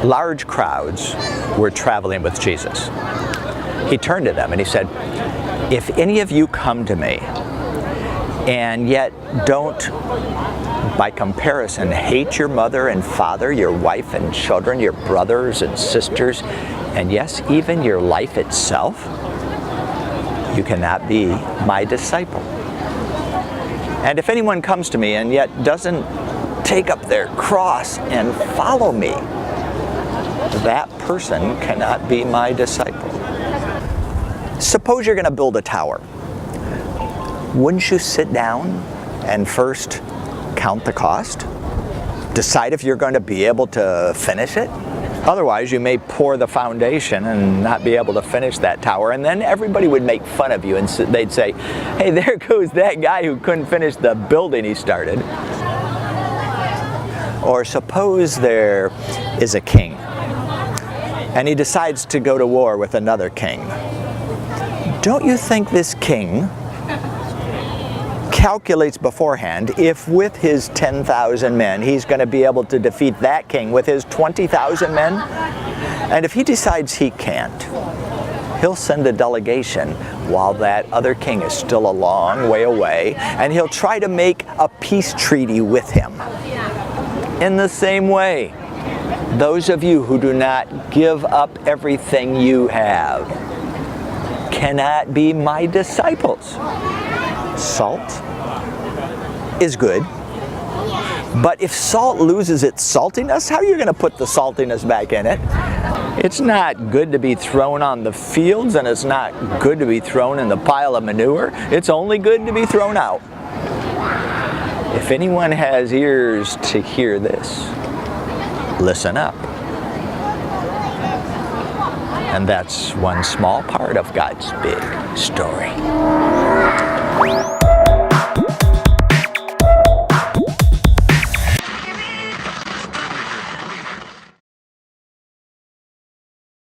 large crowds were traveling with Jesus. He turned to them and he said, if any of you come to me and yet don't, by comparison, hate your mother and father, your wife and children, your brothers and sisters, and yes, even your life itself, you cannot be my disciple. And if anyone comes to me and yet doesn't take up their cross and follow me, that person cannot be my disciple. Suppose you're going to build a tower. Wouldn't you sit down and first count the cost? Decide if you're going to be able to finish it? Otherwise, you may pour the foundation and not be able to finish that tower, and then everybody would make fun of you and they'd say, hey, there goes that guy who couldn't finish the building he started. Or suppose there is a king, and he decides to go to war with another king. Don't you think this king calculates beforehand if with his 10,000 men he's going to be able to defeat that king with his 20,000 men? And if he decides he can't, he'll send a delegation while that other king is still a long way away, and he'll try to make a peace treaty with him. In the same way, those of you who do not give up everything you have cannot be my disciples. Salt is good, but if salt loses its saltiness, how are you going to put the saltiness back in it? It's not good to be thrown on the fields, and it's not good to be thrown in the pile of manure. It's only good to be thrown out. If anyone has ears to hear this, listen up. And that's one small part of God's big story.